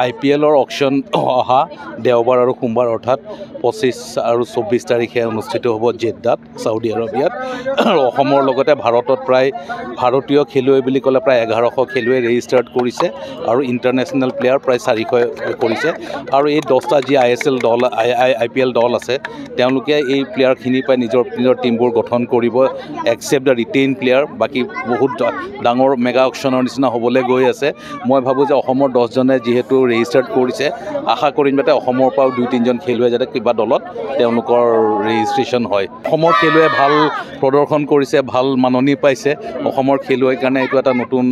IPLৰ auction অহা দেওবাৰ আৰু সোমবাৰ অৰ্থাৎ 25 আৰু 24 তাৰিখে অনুষ্ঠিত হ'ব জেদ্দাত ছাউদি আৰবিয়াত আৰু অসমৰ লগতে ভাৰতত প্ৰায় ভাৰতীয় খেলুৱৈ বুলি ক'লে প্ৰায় 1100 খেলুৱৈ ৰেজিষ্টাৰ্ড কৰিছে আৰু ইণ্টাৰনেশ্যনেল প্লেয়াৰ প্ৰায় 400 কৰিছে আৰু এই 10টা যি ISL দল IPL দল আছে তেওঁলোকে এই প্লেয়াৰখিনি পাই নিজৰ টিমবোৰ গঠন কৰিব এক্সেপ্ট দ্য ৰিটেইন প্লেয়াৰ বাকী বহুত ডাঙৰ মেগা অকশ্যনৰ নিচিনা হ'বলৈ গৈ আছে মই ভাবোঁ যে অসমৰ 10 জনে যিহেতু ৰেজিষ্টাৰ্ড কৰিছে আশা কৰিম যাতে অসমৰ পৰাও 2-3 জন খেলুৱৈ যাতে কিবা দলত তেওঁলোকৰ ৰেজিষ্ট্ৰেশ্যন হয় অসমৰ খেলুৱৈ ভাল প্ৰদৰ্শন কৰিছে ভাল মাননি পাইছে অসমৰ খেলুৱৈৰ কাৰণে এইটো এটা নতুন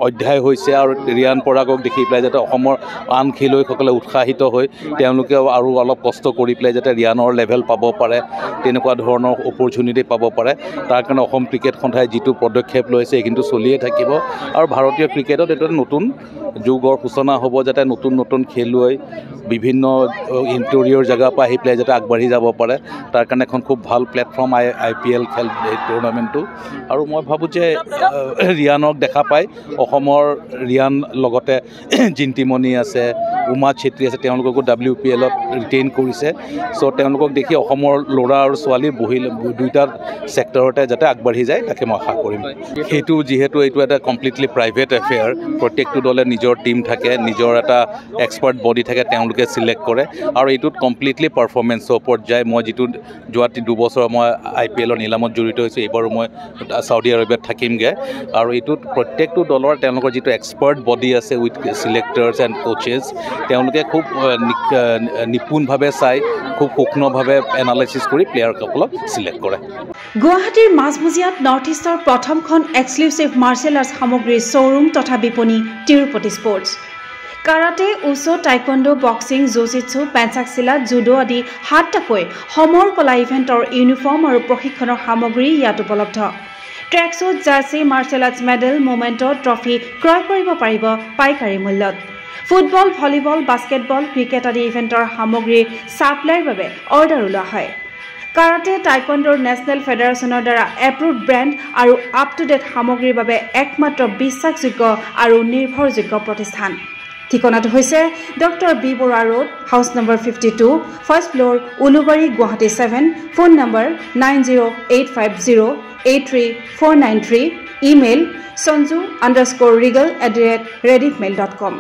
অধ্যায় হৈছে আৰু ৰিয়ান পৰাগক দেখি পেলাই যাতে অসমৰ আন খেলুৱৈসকলে উৎসাহিত হৈ তেওঁলোকেও আৰু অলপ কষ্ট কৰি পেলাই যাতে ৰিয়ানৰ লেভেল পাব পাৰে তেনেকুৱা ধৰণৰ অপৰচুনিটি পাব পাৰে তাৰ কাৰণে অসম ক্ৰিকেট সন্থাই যিটো পদক্ষেপ লৈছে এইখিনিটো চলিয়ে থাকিব আৰু ভাৰতীয় ক্ৰিকেটত এটা নতুন যুগৰ সূচনা হ'ব যাতে নতুন খেলুৱৈ বিভিন্ন ইণ্টেৰিয়ৰ জেগাৰ পৰা আহি পেলাই যাতে আগবাঢ়ি যাব পাৰে তাৰ কাৰণে এখন খুব ভাল প্লেটফৰ্ম IPL খেল টুৰ্ণামেণ্টটো আৰু মই ভাবোঁ যে ৰিয়ানক দেখা পাই অসমৰ ৰিয়ান লগতে জিন্তিমণি আছে উমা চেত্ৰী আছে তেওঁলোককো WPLত ৰিটেইন কৰিছে চ' তেওঁলোকক দেখি অসমৰ ল'ৰা আৰু ছোৱালী দুইটা ছেক্টৰতে যাতে আগবাঢ়ি যায় তাকে মই আশা কৰিম সেইটো যিহেতু এইটো এটা কমপ্লিটলি প্ৰাইভেট এফেয়াৰ প্ৰত্যেকটো দলে নিজৰ টীম থাকে নিজৰ এটা এক্সপাৰ্ট বডি থাকে তেওঁলোকে চিলেক্ট কৰে আৰু এইটোত কমপ্লিটলি পাৰফৰ্মেঞ্চৰ ওপৰত যায় মই যিটো যোৱা 2 বছৰ মই IPLৰ নিলামত জড়িত হৈছোঁ এইবাৰো মই ছাউদি আৰবিয়াত থাকিমগৈ আৰু এইটোত প্ৰত্যেকটো দলৰ তেওঁলোকৰ যিটো এক্সপাৰ্ট বডি আছে উইথ ছিলেক্টাৰ্ছ এণ্ড কোচেছ তেওঁলোকে খুব নিপুণভাৱে চাই খুব সূক্ষ্মভাৱে এনালাইচিছ কৰি প্লেয়াৰসকলক চিলেক্ট কৰে গুৱাহাটীৰ মাজমজিয়াত নৰ্থ ইষ্টৰ প্ৰথমখন এক্সক্লুচিভ মাৰ্চেল আৰ্টছ সামগ্ৰীৰ শ্ব'ৰুম তথা বিপণী Tirupati sports karate wushu taekwondo boxing jujitsu pencak silat judo আদি 7টাকৈ সমৰ কলা ইভেণ্টৰ ইউনিফৰ্ম আৰু প্ৰশিক্ষণৰ সামগ্ৰী ইয়াত উপলব্ধ tracksuit jersey martial arts medal memento trophy ক্ৰয় কৰিব পাৰিব পাইকাৰী মূল্যত ফুটবল ভলীবল বাস্কেটবল ক্ৰিকেট আদি ইভেণ্টৰ সামগ্ৰীৰ ছাপ্লাইৰ বাবে অৰ্ডাৰ ওলোৱা হয় কাৰাটে টাইকোৱাণ্ডোৰ নেশ্যনেল ফেডাৰেশ্যনৰ দ্বাৰা এপ্ৰুভড ব্ৰেণ্ড আৰু আপ টু ডেট সামগ্ৰীৰ বাবে একমাত্ৰ বিশ্বাসযোগ্য আৰু নিৰ্ভৰযোগ্য প্ৰতিষ্ঠান ঠিকনাটো হৈছে doctor B Barua road house number 52 first floor Ulubari Guwahati 7 phone number 9085083493 email sanju_regal@rediffmail.com